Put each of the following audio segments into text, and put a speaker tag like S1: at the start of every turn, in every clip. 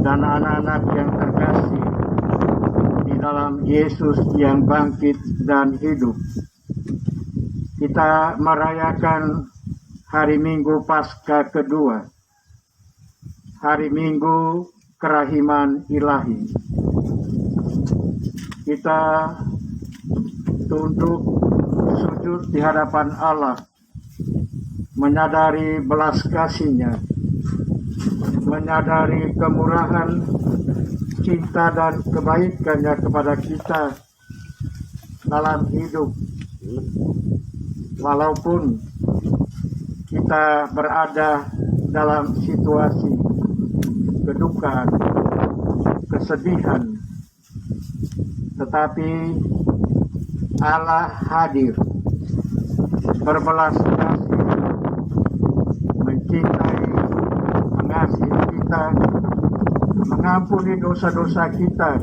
S1: dan anak-anak yang terkasih di dalam Yesus yang bangkit dan hidup. Kita merayakan hari Minggu Paskah kedua, hari Minggu kerahiman ilahi. Kita tunduk sujud di hadapan Allah, menyadari belas kasih-Nya, menyadari kemurahan, cinta dan kebaikan-Nya kepada kita dalam hidup. Walaupun kita berada dalam situasi kedukaan, kesedihan, tetapi Allah hadir, berbelas kasih, mencintai, mengasihi kita, mengampuni dosa-dosa kita,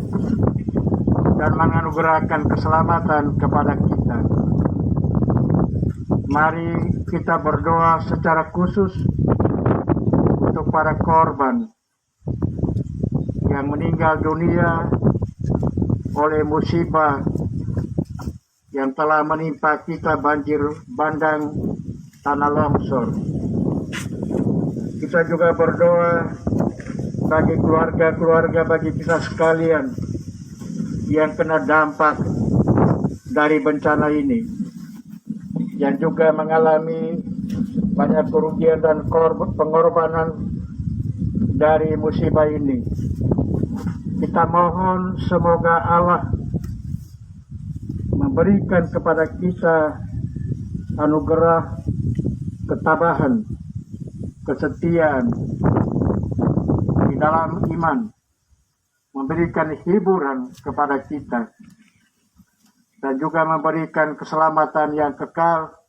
S1: dan menganugerahkan keselamatan kepada kita. Mari kita berdoa secara khusus untuk para korban yang meninggal dunia oleh musibah yang telah menimpa kita, banjir bandang, tanah longsor. Kita juga berdoa bagi keluarga-keluarga, bagi kita sekalian yang kena dampak dari bencana ini, yang juga mengalami banyak kerugian dan pengorbanan dari musibah ini. Kita mohon semoga Allah memberikan kepada kita anugerah ketabahan, kesetiaan di dalam iman, memberikan hiburan kepada kita, dan juga memberikan keselamatan yang kekal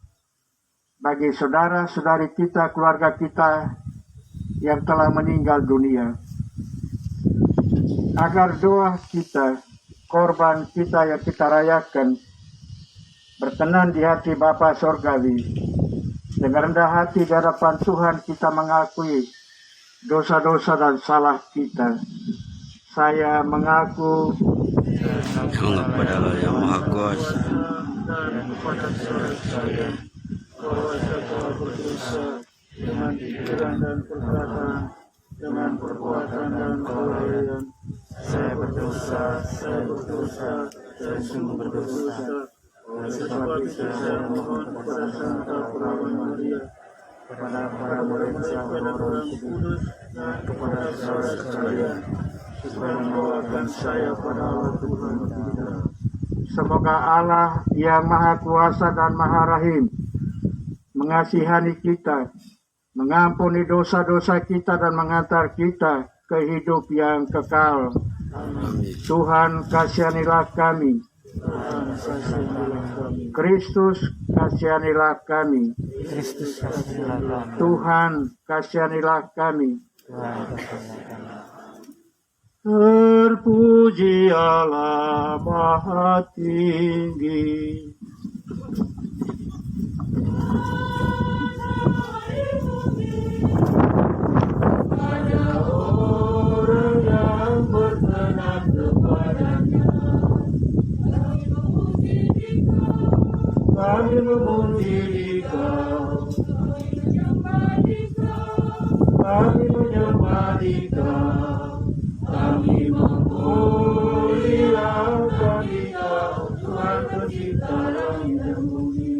S1: bagi saudara-saudari kita, keluarga kita yang telah meninggal dunia. Agar doa kita, korban kita yang kita rayakan, berkenan di hati Bapa Sorgawi. Dengan rendah hati di hadapan Tuhan kita mengakui dosa-dosa dan salah kita. Saya mengaku
S2: kepada Allah yang Maha Kuasa
S1: dan kepada saudara saya bahwa saya telah berdosa dengan pikiran dan perkataan, dengan perbuatan dan kelalaian. Saya berdosa, saya sungguh berdosa. Oleh sebab itu saya mohon kepada Santa Perawan Maria, kepada para murid dan orang kudus, dan kepada saudara sekalian, supaya membawakan saya pada Allah Tuhan kita. Semoga Allah yang Maha Kuasa dan Maha Rahim mengasihani kita, mengampuni dosa-dosa kita, dan mengantar kita ke hidup yang kekal. Amin. Tuhan kasihanilah kami. Kristus kasihanilah kami. Tuhan kasihanilah kami. Terpuji Allah Maha Tinggi. Hanya orang yang berkenan kepadanya. Kami memuji Dikau, kami menyembah Dikau, kami memuliakan Dikau, Tuhan Pencipta langit dan bumi.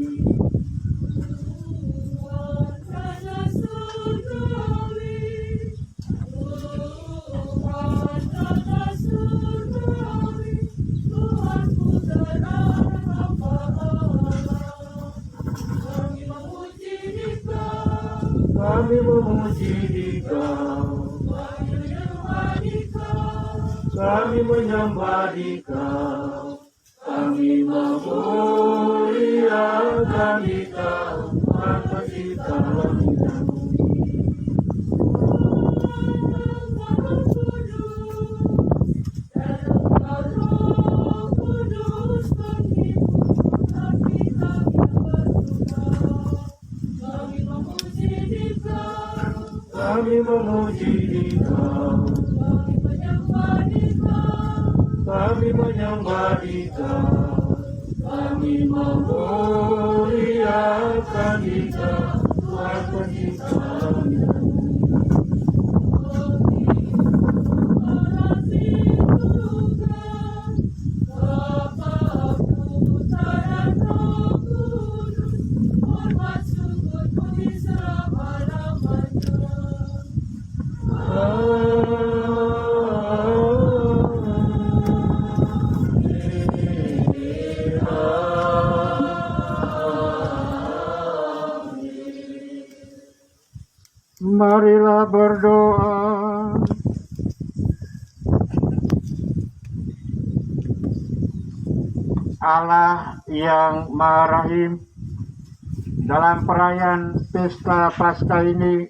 S1: Kami memuji Dikau, kami menyembah Dikau, kami memuliakan Dikau, Tuhan Pencipta langit dan bumi. Kami memuji Dikau, kami menyembah Dikau, kami memuliakan Dikau, Tuhan pencipta. Marilah berdoa. Allah yang Maha Rahim, dalam perayaan pesta Paskah ini,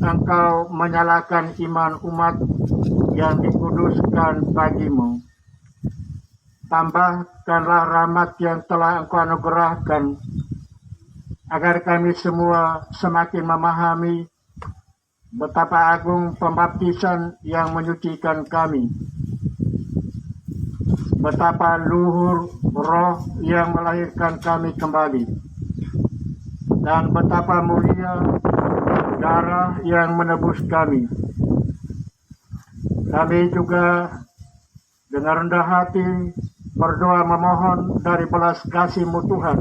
S1: Engkau menyalakan iman umat yang dikuduskan bagimu. Tambahkanlah rahmat yang telah Engkau anugerahkan, agar kami semua semakin memahami betapa agung pembaptisan yang menyucikan kami, betapa luhur roh yang melahirkan kami kembali, dan betapa mulia darah yang menebus kami. Kami juga dengan rendah hati berdoa memohon dari belas kasih-Mu Tuhan,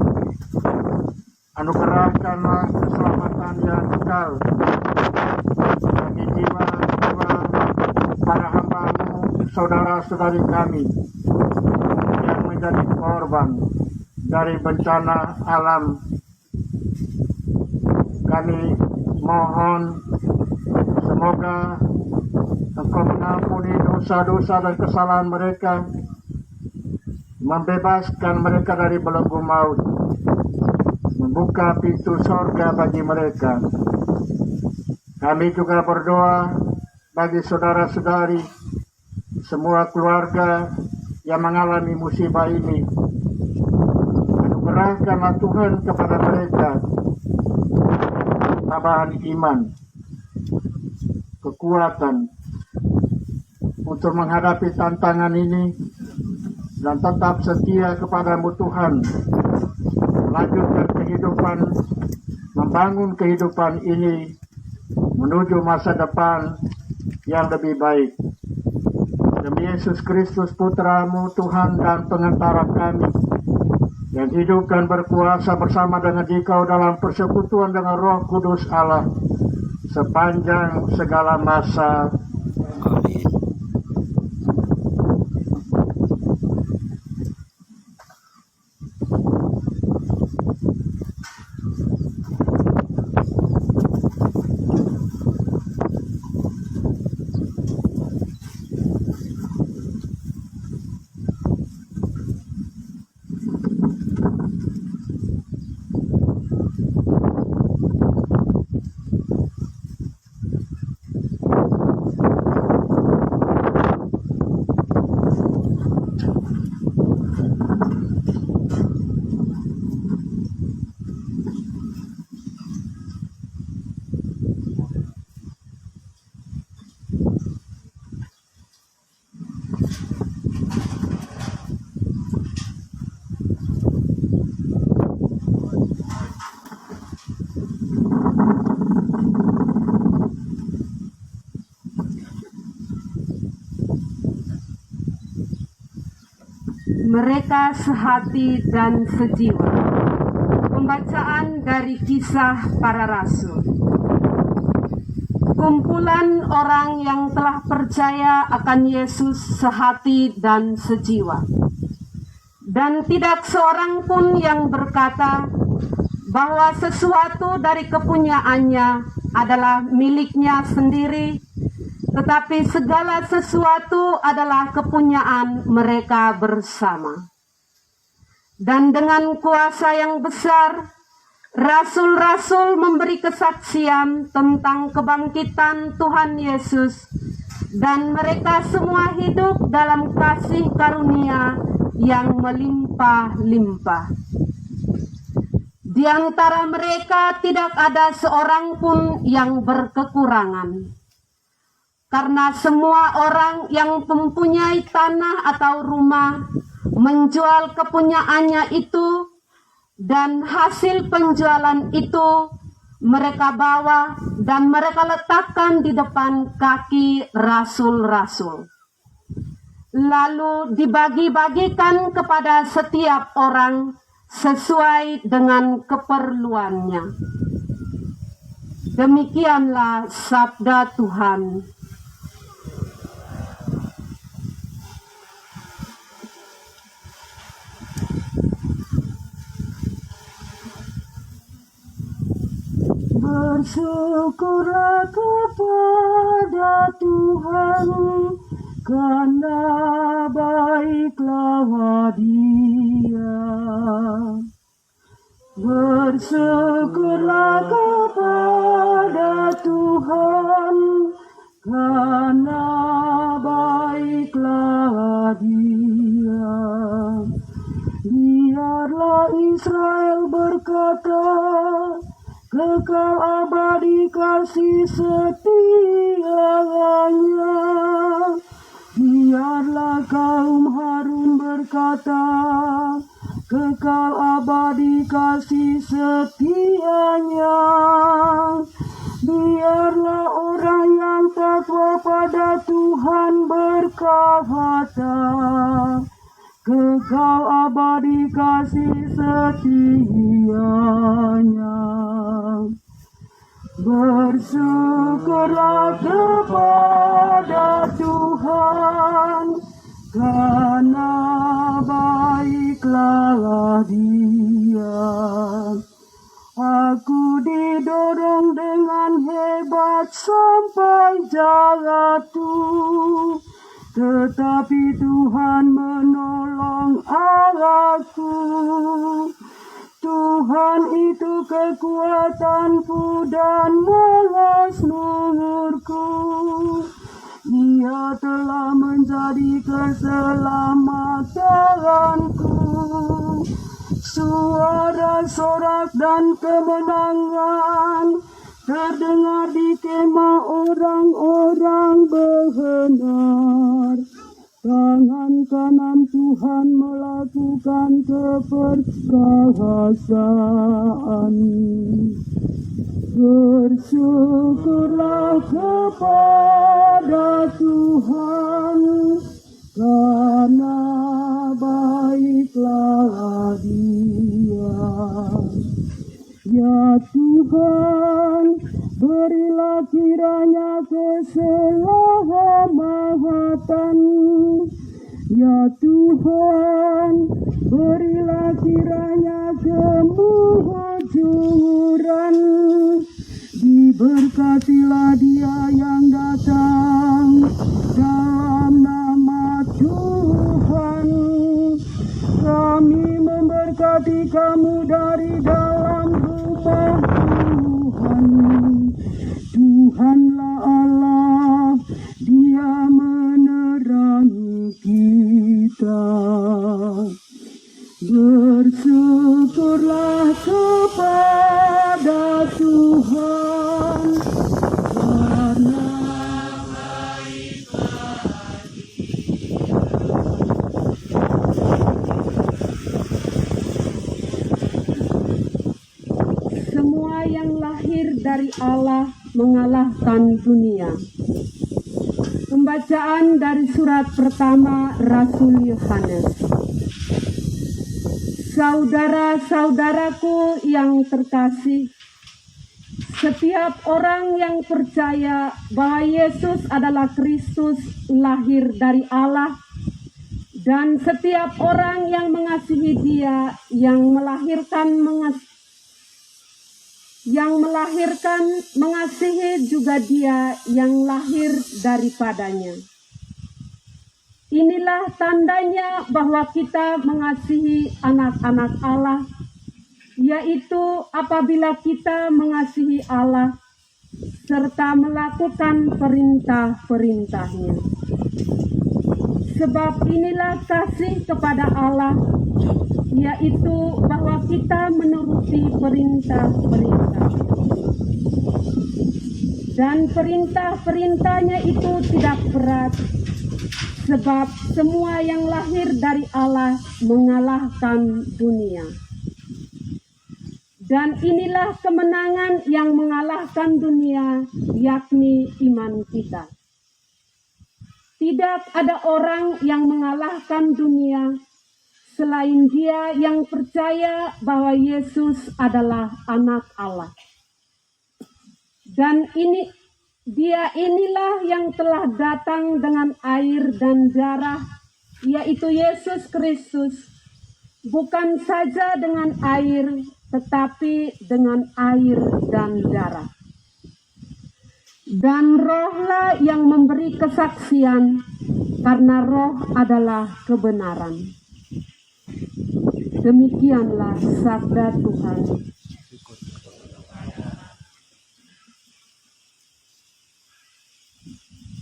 S1: anugerahkanlah keselamatan yang kekal bagi jiwa-jiwa para hamba-Mu, saudara-saudari kami yang menjadi korban dari bencana alam. Kami mohon semoga Engkau mengampuni dosa-dosa dan kesalahan mereka, membebaskan mereka dari belenggu maut, membuka pintu sorga bagi mereka. Kami juga berdoa bagi saudara-saudari, semua keluarga yang mengalami musibah ini. Anugerahkanlah Tuhan kepada mereka tambahan iman, kekuatan untuk menghadapi tantangan ini, dan tetap setia kepada-Mu Tuhan, melanjutkan kehidupan, membangun kehidupan ini menuju masa depan yang lebih baik. Demi Yesus Kristus Putra-Mu Tuhan dan pengantara kami, yang hidup dan berkuasa bersama dengan Dikau dalam persekutuan dengan Roh Kudus Allah sepanjang segala masa.
S2: Amin.
S3: Mereka sehati dan sejiwa. Pembacaan dari Kisah Para Rasul. Kumpulan orang yang telah percaya akan Yesus sehati dan sejiwa. Dan tidak seorang pun yang berkata bahwa sesuatu dari kepunyaannya adalah miliknya sendiri, tetapi segala sesuatu adalah kepunyaan mereka bersama. Dan dengan kuasa yang besar, rasul-rasul memberi kesaksian tentang kebangkitan Tuhan Yesus, dan mereka semua hidup dalam kasih karunia yang melimpah-limpah. Di antara mereka tidak ada seorang pun yang berkekurangan. karena semua orang yang mempunyai tanah atau rumah menjual kepunyaannya itu, dan hasil penjualan itu mereka bawa dan mereka letakkan di depan kaki rasul-rasul. Lalu dibagi-bagikan kepada setiap orang sesuai dengan keperluannya. Demikianlah sabda Tuhan. Bersyukurlah kepada Tuhan, karena baiklah Dia. Bersyukurlah kepada Tuhan, karena baiklah Dia. Biarlah Israel berkata, kekal abadi kasih setianya. Biarlah kaum Harun berkata, kekal abadi kasih setianya. Biarlah orang yang takwa pada Tuhan berkata, kekal abadi kasih setianya. Bersyukurlah kepada Tuhan, karena baiklah Dia. Aku didorong dengan hebat sampai jatuh, tetapi Tuhan menolong aku. Tuhan itu kekuatanku dan malas nurku. Ia telah menjadi keselamatanku. Suara sorak dan kemenangan terdengar di kemah orang-orang benar. Tangan kanan Tuhan melakukan keperkasaan. Bersyukurlah kepada Tuhan, karena baiklah Dia. Ya Tuhan, berilah kiranya keselamatan. Ya Tuhan, berilah kiranya kemujuran. Diberkatilah Dia yang datang dalam nama Tuhan. Kami memberkati kamu dari dalam rumah Tuhan. Tuhanlah Allah, Dia menerangi kita. Bersyukurlah kepada Tuhan, karena semua yang lahir dari Allah mengalahkan dunia. Pembacaan dari surat pertama Rasul Yohanes. Saudara-saudaraku yang terkasih, setiap orang yang percaya bahwa Yesus adalah Kristus lahir dari Allah, dan setiap orang yang mengasihi Dia yang melahirkan mengasihi juga Dia yang lahir daripadanya. Inilah tandanya bahwa kita mengasihi anak-anak Allah, yaitu apabila kita mengasihi Allah serta melakukan perintah-perintahnya. Sebab inilah kasih kepada Allah, yaitu bahwa kita menuruti perintah-perintah. Dan perintah-perintahnya itu tidak berat, sebab semua yang lahir dari Allah mengalahkan dunia. Dan inilah kemenangan yang mengalahkan dunia, yakni iman kita. Tidak ada orang yang mengalahkan dunia selain dia yang percaya bahwa Yesus adalah anak Allah. Dan inilah yang telah datang dengan air dan darah, yaitu Yesus Kristus, bukan saja dengan air, tetapi dengan air dan darah. Dan rohlah yang memberi kesaksian, karena roh adalah kebenaran. Demikianlah sabda Tuhan.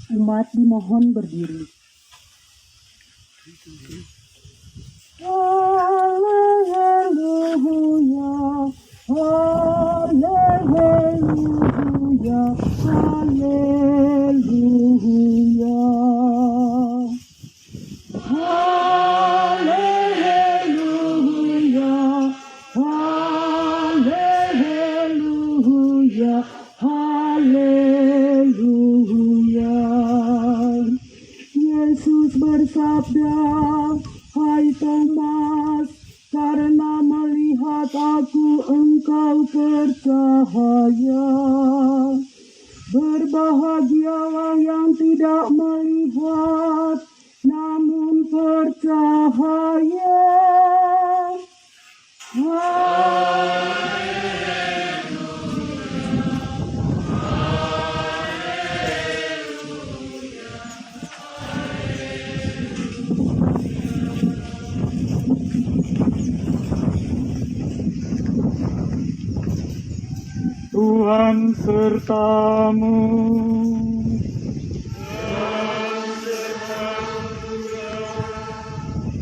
S3: Umat dimohon berdiri. Haleluya, haleluya, haleluya. Haleluya, haleluya, haleluya. Yesus bersabda, "Hai Thomas, karena melihat aku engkau percaya. Berbahagialah yang tidak melihat, namun percaya."
S1: Tuhan sertamu.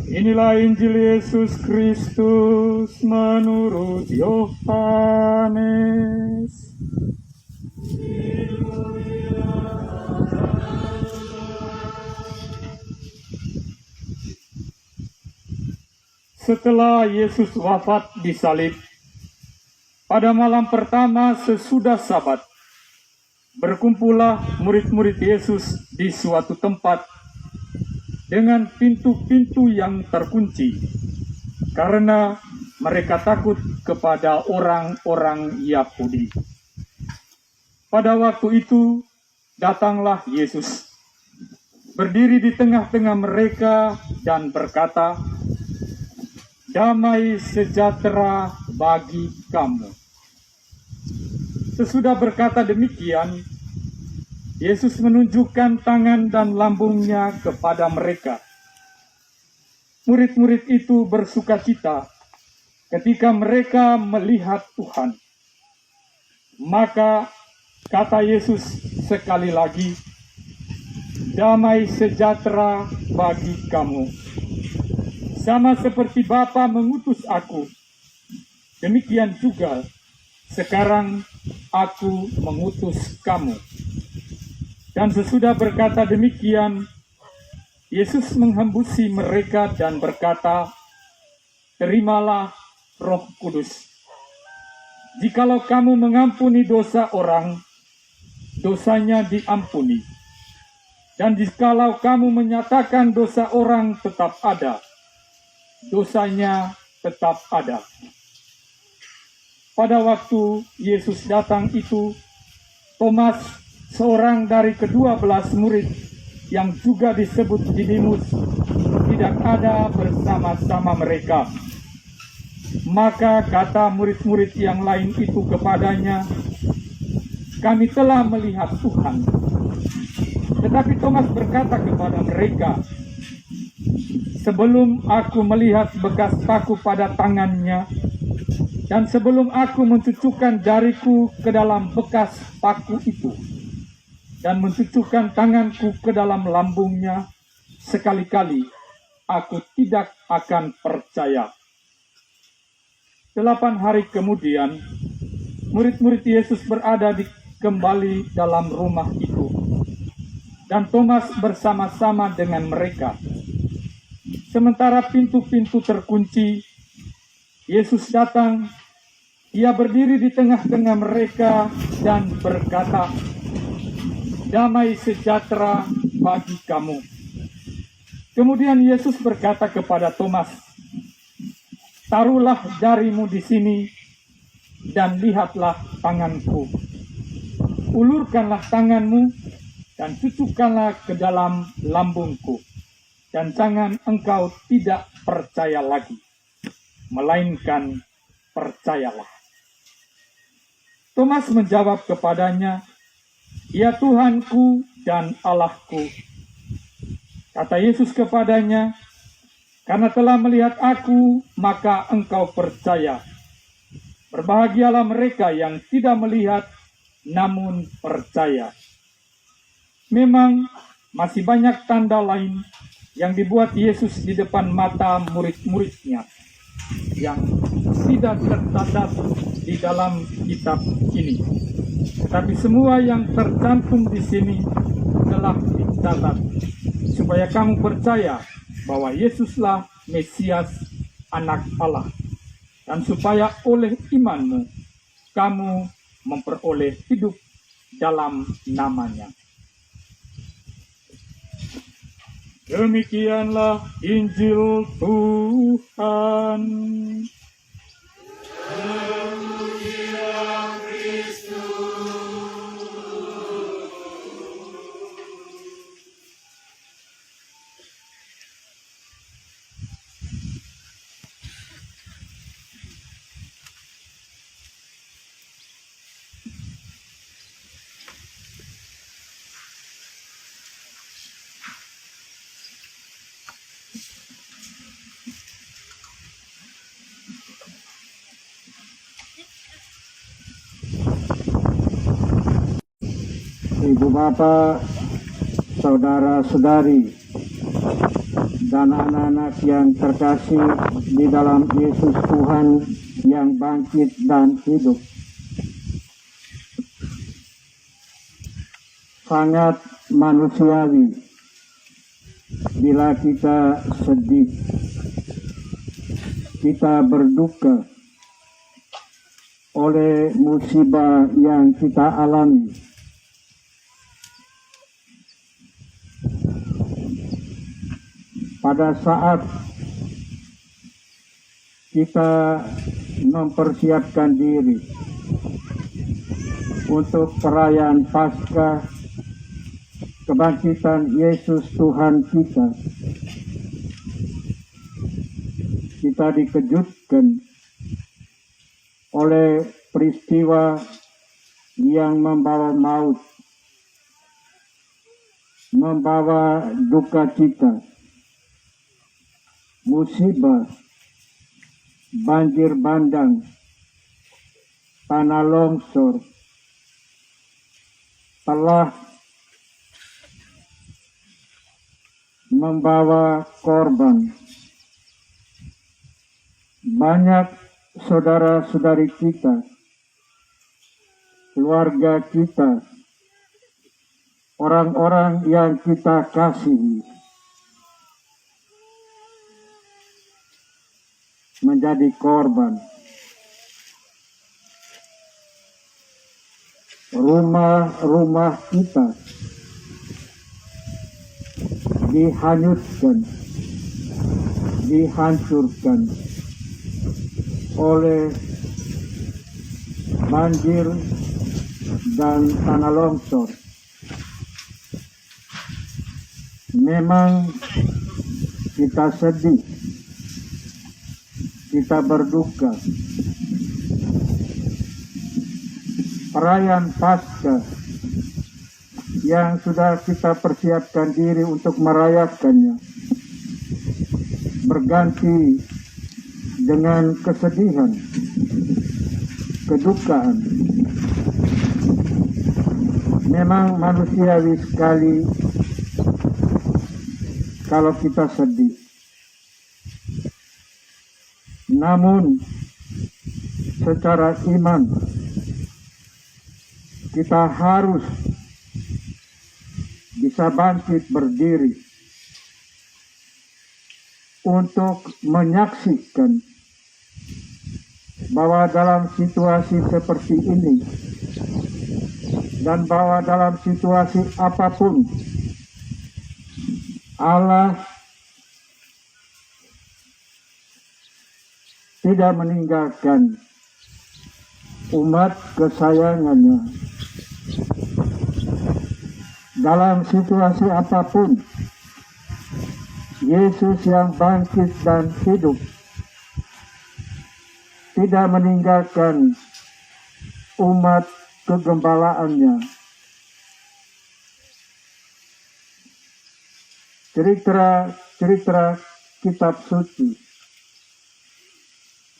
S1: Inilah Injil Yesus Kristus menurut Yohanes. Setelah Yesus wafat di salib, pada malam pertama sesudah Sabat, berkumpullah murid-murid Yesus di suatu tempat dengan pintu-pintu yang terkunci, karena mereka takut kepada orang-orang Yahudi. Pada waktu itu, datanglah Yesus, berdiri di tengah-tengah mereka dan berkata, "Damai sejahtera bagi kamu." Sesudah berkata demikian, Yesus menunjukkan tangan dan lambungnya kepada mereka. Murid-murid itu bersukacita ketika mereka melihat Tuhan. Maka kata Yesus sekali lagi, "Damai sejahtera bagi kamu. Sama seperti Bapa mengutus aku, demikian juga sekarang aku mengutus kamu." Dan sesudah berkata demikian, Yesus menghembusi mereka dan berkata, "Terimalah Roh Kudus. Jikalau kamu mengampuni dosa orang, dosanya diampuni. Dan jikalau kamu menyatakan dosa orang tetap ada, dosanya tetap ada." Pada waktu Yesus datang itu, Thomas, seorang dari ke-12 murid yang juga disebut Didimus, tidak ada bersama-sama mereka. Maka kata murid-murid yang lain itu kepadanya, "Kami telah melihat Tuhan." Tetapi Thomas berkata kepada mereka, "Sebelum aku melihat bekas paku pada tangannya, dan sebelum aku mencucukkan jariku ke dalam bekas paku itu, dan mencucukkan tanganku ke dalam lambungnya, sekali-kali aku tidak akan percaya." 8 hari kemudian, murid-murid Yesus berada di
S4: kembali dalam rumah itu, dan Thomas bersama-sama dengan mereka. Sementara pintu-pintu terkunci, Yesus datang. Ia berdiri di tengah-tengah mereka dan berkata, "Damai sejahtera bagi kamu." Kemudian Yesus berkata kepada Thomas, "Taruhlah jarimu di sini dan lihatlah tanganku. Ulurkanlah tanganmu dan cucukkanlah ke dalam lambungku. Dan jangan engkau tidak percaya lagi, melainkan percayalah." Thomas menjawab kepadanya, "Ya Tuhanku dan Allahku." Kata Yesus kepadanya, "Karena telah melihat aku, maka engkau percaya. Berbahagialah mereka yang tidak melihat, namun percaya." Memang masih banyak tanda lain yang dibuat Yesus di depan mata murid-muridnya yang tidak tercatat di dalam kitab ini. Tetapi semua yang tercantum di sini telah dicatat, supaya kamu percaya bahwa Yesuslah Mesias, Anak Allah, dan supaya oleh imanmu kamu memperoleh hidup dalam namanya. Demikianlah Injil Tuhan.
S1: Ibu bapak, saudara-saudari, dan anak-anak yang terkasih di dalam Yesus Tuhan yang bangkit dan hidup. Sangat manusiawi bila kita sedih, kita berduka oleh musibah yang kita alami. Pada saat kita mempersiapkan diri untuk perayaan Paskah kebangkitan Yesus Tuhan kita dikejutkan oleh peristiwa yang membawa maut, membawa duka cita, musibah, banjir bandang, tanah longsor, telah membawa korban. Banyak saudara-saudari kita, keluarga kita, orang-orang yang kita kasihi menjadi korban. Rumah-rumah kita dihanyutkan, dihancurkan oleh banjir dan tanah longsor. Memang kita sedih, kita berduka. Perayaan Paskah yang sudah kita persiapkan diri untuk merayakannya berganti dengan kesedihan, kedukaan. Memang manusiawi sekali kalau kita sedih. Namun secara iman
S5: kita harus bisa bangkit berdiri untuk menyaksikan bahwa dalam situasi seperti ini dan bahwa dalam situasi apapun Allah tidak meninggalkan umat kesayangannya. Dalam situasi apapun, Yesus yang bangkit dan hidup tidak meninggalkan umat kegembalaannya. Cerita kitab suci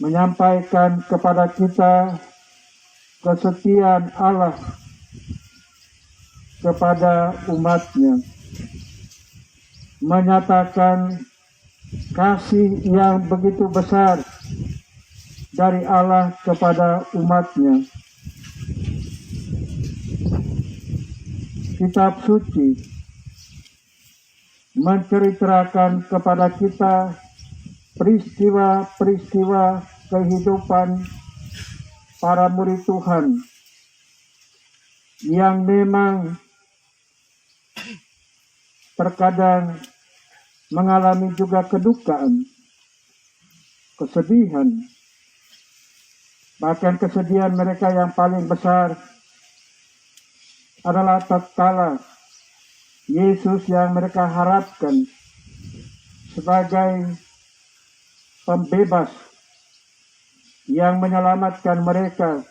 S5: menyampaikan kepada kita kesetiaan Allah kepada umatnya, menyatakan kasih yang begitu besar dari Allah kepada umatnya. Kitab suci menceritakan kepada kita peristiwa-peristiwa kehidupan para murid Tuhan yang memang terkadang mengalami juga kedukaan, kesedihan. Bahkan kesedihan mereka yang paling besar adalah tatkala Yesus yang mereka harapkan sebagai pembebas yang menyelamatkan mereka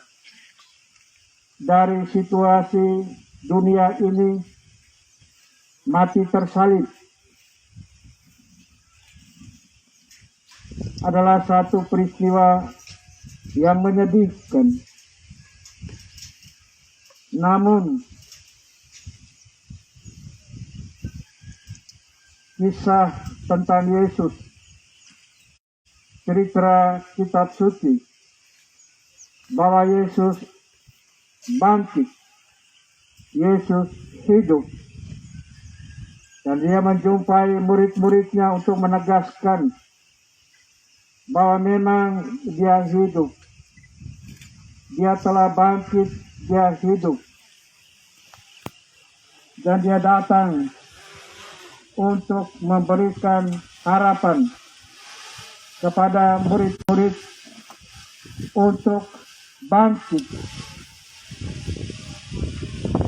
S5: dari situasi dunia ini mati tersalib, adalah satu peristiwa yang menyedihkan. Namun kisah tentang Yesus, cerita kitab suci bahwa Yesus bangkit, Yesus hidup, dan dia menjumpai murid-muridnya untuk menegaskan bahwa memang dia hidup, dia telah bangkit, dia hidup, dan dia datang untuk memberikan harapan kepada murid-murid untuk bangkit,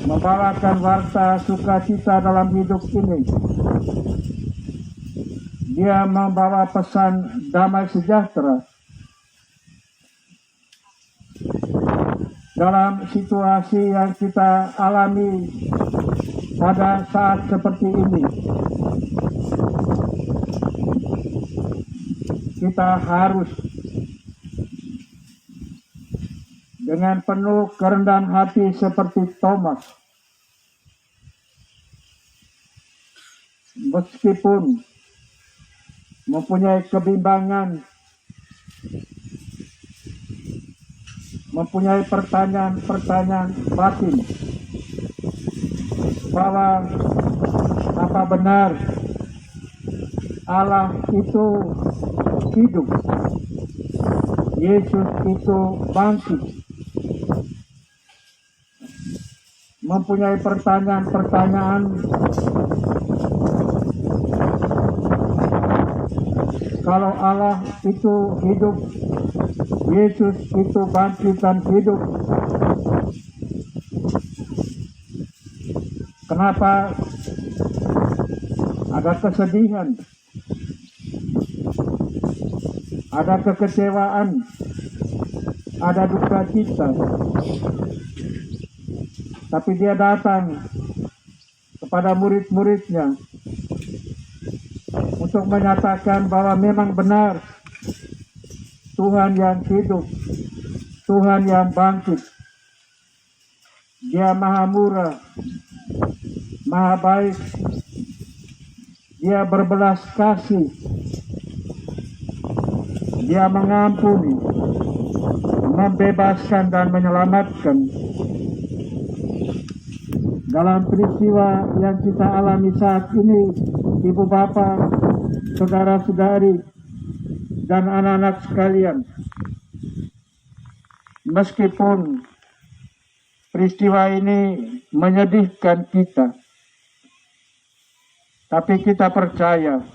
S5: membawakan warta sukacita dalam hidup ini. Dia membawa pesan damai sejahtera dalam situasi yang kita alami pada saat seperti ini. Kita harus dengan penuh kerendahan hati seperti Thomas, meskipun mempunyai kebimbangan, mempunyai pertanyaan-pertanyaan batin, bahwa apa benar Allah itu hidup, Yesus itu bangkit, mempunyai pertanyaan-pertanyaan kalau Allah itu hidup, Yesus itu bangkit dan hidup, kenapa ada kesedihan, ada kekecewaan, ada duka cita? Tapi dia datang kepada murid-muridnya untuk menyatakan bahwa memang benar Tuhan yang hidup, Tuhan yang bangkit. Dia maha murah, maha baik, dia berbelas kasih, dia mengampuni, membebaskan dan menyelamatkan. dalam peristiwa yang kita alami saat ini, Ibu Bapak, saudara-saudari, dan anak-anak sekalian. Meskipun peristiwa ini menyedihkan kita, tapi kita percaya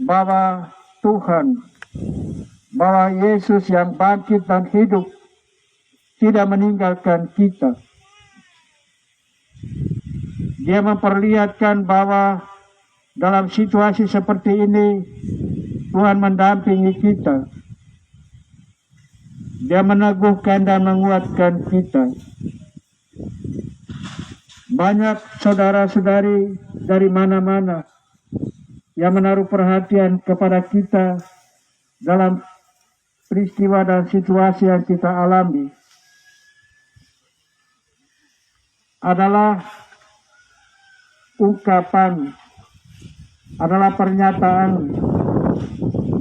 S5: bahwa Tuhan, bahwa Yesus yang bangkit dan hidup tidak meninggalkan kita. Dia memperlihatkan bahwa dalam situasi seperti ini Tuhan mendampingi kita. Dia meneguhkan dan menguatkan kita. Banyak saudara-saudari dari mana-mana yang menaruh perhatian kepada kita dalam peristiwa dan situasi yang kita alami. Adalah ungkapan, adalah pernyataan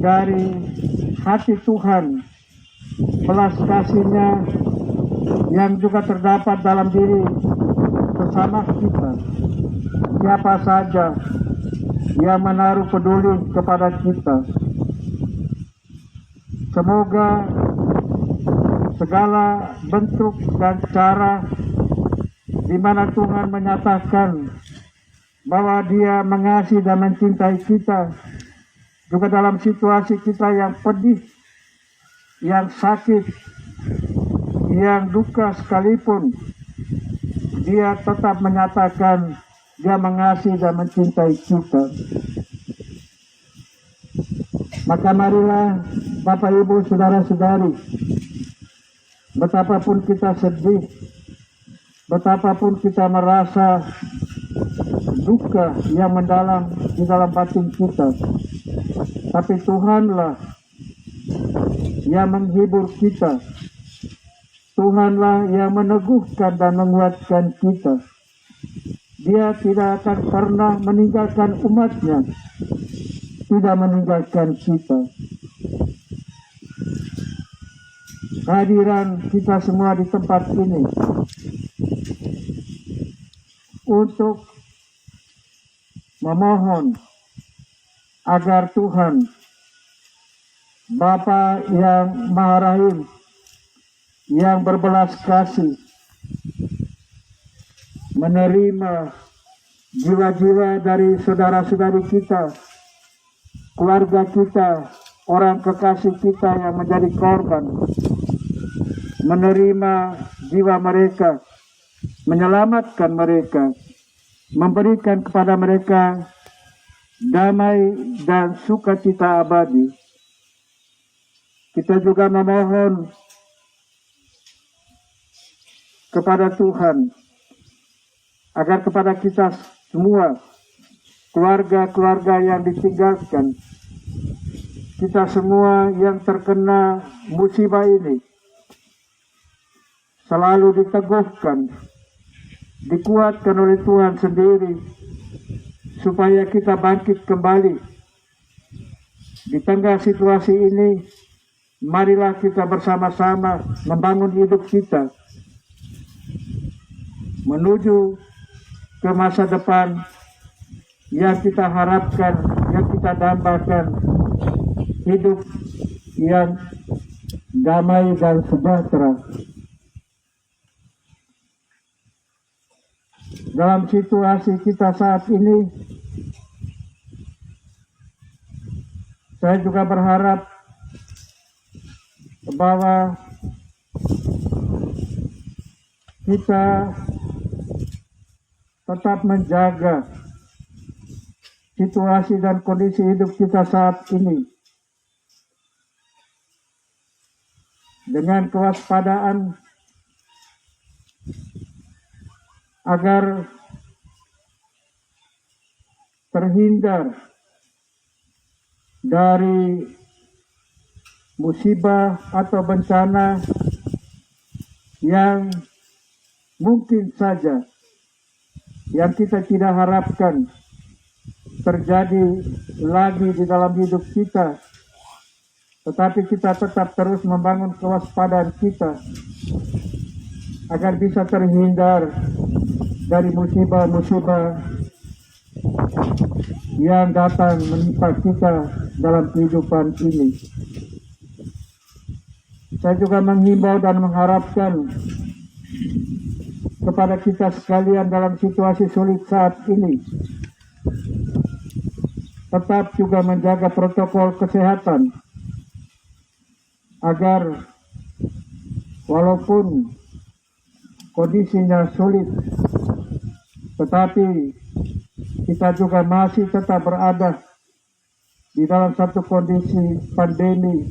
S5: dari hati Tuhan, belas kasih-Nya yang juga terdapat dalam diri sesama kita. Siapa saja yang menaruh peduli kepada kita, semoga segala bentuk dan cara di mana Tuhan menyatakan bahwa Dia mengasihi dan mencintai kita, juga dalam situasi kita yang pedih, yang sakit, yang duka sekalipun, Dia tetap menyatakan Dia mengasihi dan mencintai kita. Maka marilah Bapak Ibu saudara-saudari, betapapun kita sedih, betapapun kita merasa duka yang mendalam di dalam batin kita, tapi Tuhanlah yang menghibur kita. Tuhanlah yang meneguhkan dan menguatkan kita. Dia tidak akan pernah meninggalkan umat-Nya, tidak meninggalkan kita. Kehadiran kita semua di tempat ini untuk memohon agar Tuhan Bapa yang Maha Rahim, yang berbelas kasih, menerima jiwa-jiwa dari saudara-saudari kita, keluarga kita, orang kekasih kita yang menjadi korban, menerima jiwa mereka, menyelamatkan mereka, memberikan kepada mereka damai dan sukacita abadi. Kita juga memohon kepada Tuhan agar kepada kita semua, keluarga-keluarga yang ditinggalkan, kita semua yang terkena musibah ini, selalu diteguhkan, dikuatkan oleh Tuhan sendiri, supaya kita bangkit kembali. Di tengah situasi ini, marilah kita bersama-sama membangun hidup kita menuju ke masa depan yang kita harapkan, yang kita dambakan, hidup yang damai dan sejahtera. Dalam situasi kita saat ini, saya juga berharap bahwa kita tetap menjaga situasi dan kondisi hidup kita saat ini dengan kewaspadaan agar terhindar dari musibah atau bencana yang mungkin saja yang kita tidak harapkan terjadi lagi di dalam hidup kita, tetapi kita tetap terus membangun kewaspadaan kita agar bisa terhindar dari musibah-musibah yang datang menimpa kita dalam kehidupan ini. Saya juga menghimbau dan mengharapkan kepada kita sekalian dalam situasi sulit saat ini, tetap juga menjaga protokol kesehatan agar walaupun kondisinya sulit, tetapi kita juga masih tetap berada di dalam satu kondisi pandemi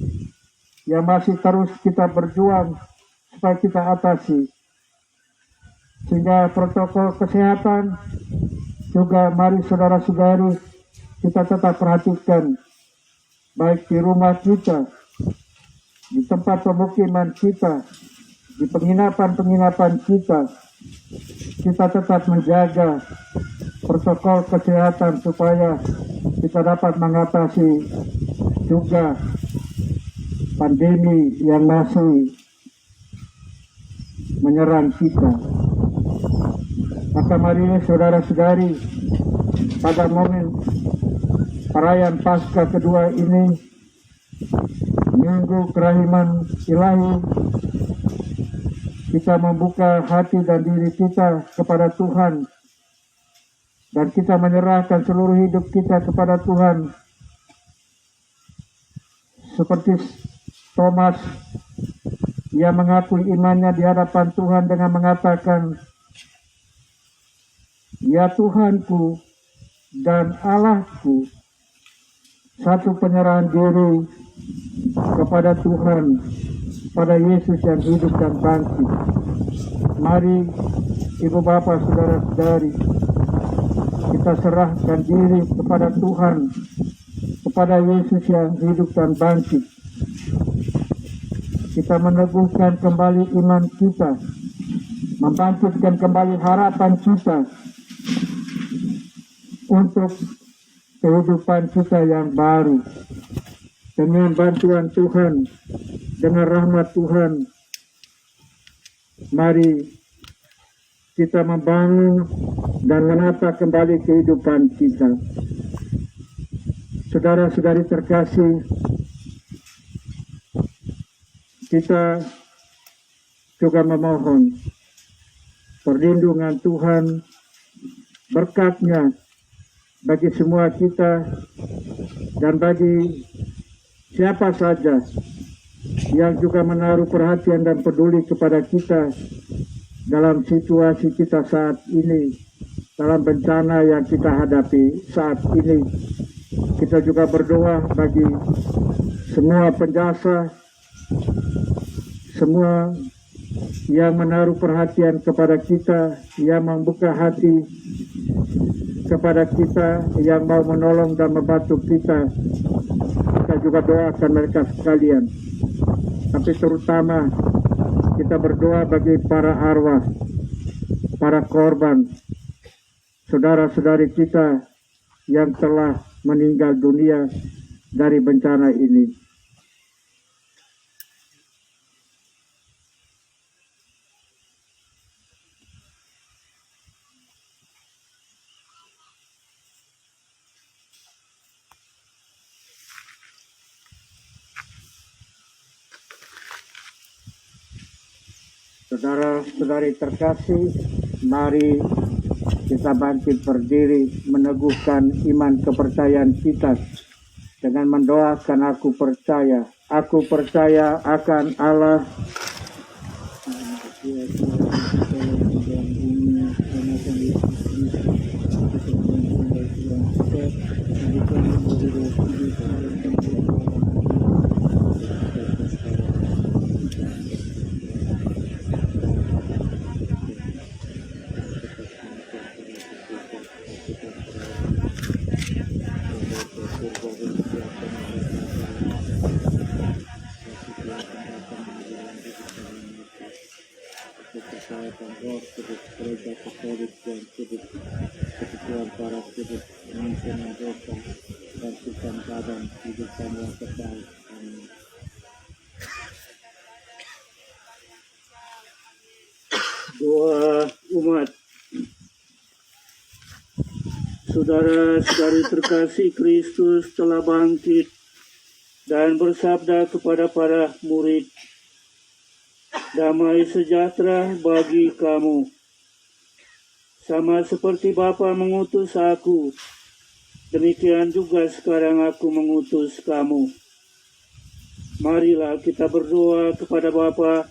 S5: yang masih terus kita berjuang supaya kita atasi. Sehingga protokol kesehatan juga mari saudara-saudari kita tetap perhatikan, baik di rumah kita, di tempat pemukiman kita, di penginapan-penginapan kita tetap menjaga protokol kesehatan supaya kita dapat mengatasi juga pandemi yang masih menyerang kita. Maka marilah saudara-saudari pada momen perayaan Paskah kedua ini, Minggu Kerahiman Ilahi, kita membuka hati dan diri kita kepada Tuhan, dan kita menyerahkan seluruh hidup kita kepada Tuhan. Seperti Thomas, ia mengakui imannya di hadapan Tuhan dengan mengatakan, "Ya Tuhanku dan Allahku." Satu penyerahan diri kepada Tuhan, pada Yesus yang hidup dan bangkit. Mari Ibu Bapak, saudara-saudari, kita serahkan diri kepada Tuhan, kepada Yesus yang hidup dan bangkit. Kita meneguhkan kembali iman kita, membangkitkan kembali harapan kita untuk kehidupan kita yang baru. Dengan bantuan Tuhan, dengan rahmat Tuhan, mari kita membangun dan menata kembali kehidupan kita. Saudara-saudari terkasih, kita juga memohon perlindungan Tuhan, berkat-Nya bagi semua kita dan bagi siapa saja yang juga menaruh perhatian dan peduli kepada kita dalam situasi kita saat ini, dalam bencana yang kita hadapi saat ini. Kita juga berdoa bagi semua penjasa, semua yang menaruh perhatian kepada kita, yang membuka hati kepada kita, yang mau menolong dan membantu kita. Kita juga doakan mereka sekalian. Tapi terutama kita berdoa bagi para arwah, para korban, saudara-saudari kita yang telah meninggal dunia dari bencana ini. Saudara-saudari terkasih, mari kita bangkit berdiri meneguhkan iman kepercayaan kita dengan mendoakan aku percaya akan Allah doa umat
S1: Saudara-saudari terkasih, Kristus telah bangkit dan bersabda kepada para murid, "Damai sejahtera bagi kamu. Sama seperti Bapa mengutus aku, demikian juga sekarang aku mengutus kamu." Marilah kita berdoa kepada Bapa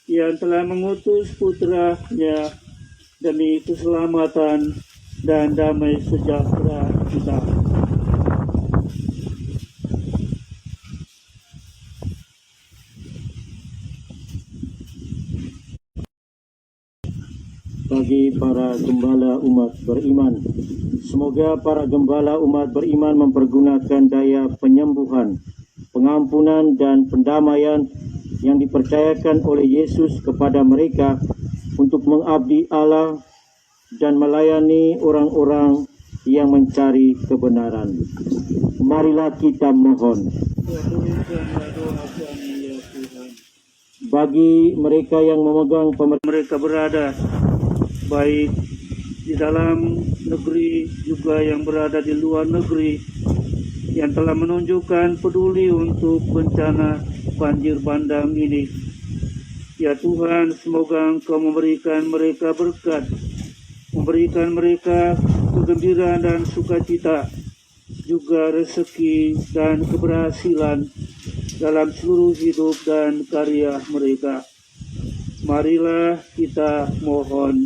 S1: yang telah mengutus putra-Nya demi keselamatan dan damai sejahtera kita.
S5: Bagi para gembala umat beriman, semoga para gembala umat beriman mempergunakan daya penyembuhan, pengampunan dan pendamaian yang dipercayakan oleh Yesus kepada mereka untuk mengabdi Allah dan melayani orang-orang yang mencari kebenaran. Marilah kita mohon. Bagi mereka yang memegang
S1: Mereka berada baik di dalam negeri juga yang berada di luar negeri, yang telah menunjukkan peduli untuk bencana banjir bandang ini. Ya Tuhan, semoga Engkau memberikan mereka berkat, memberikan mereka kegembiraan dan sukacita, juga rezeki dan keberhasilan dalam seluruh hidup dan karya mereka. Marilah kita mohon.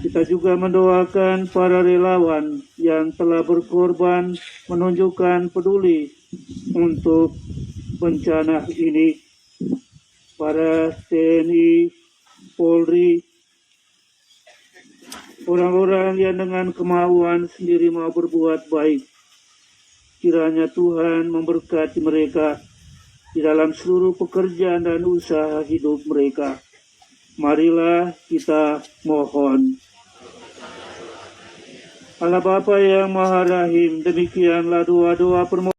S1: Kita juga mendoakan para relawan yang telah berkorban menunjukkan peduli untuk bencana ini. Para TNI, Polri, orang-orang yang dengan kemauan sendiri mau berbuat baik. Kiranya Tuhan memberkati mereka di dalam seluruh pekerjaan dan usaha hidup mereka. Marilah kita mohon. Allah Bapa yang Maha Rahim, demikianlah doa-doa permohonan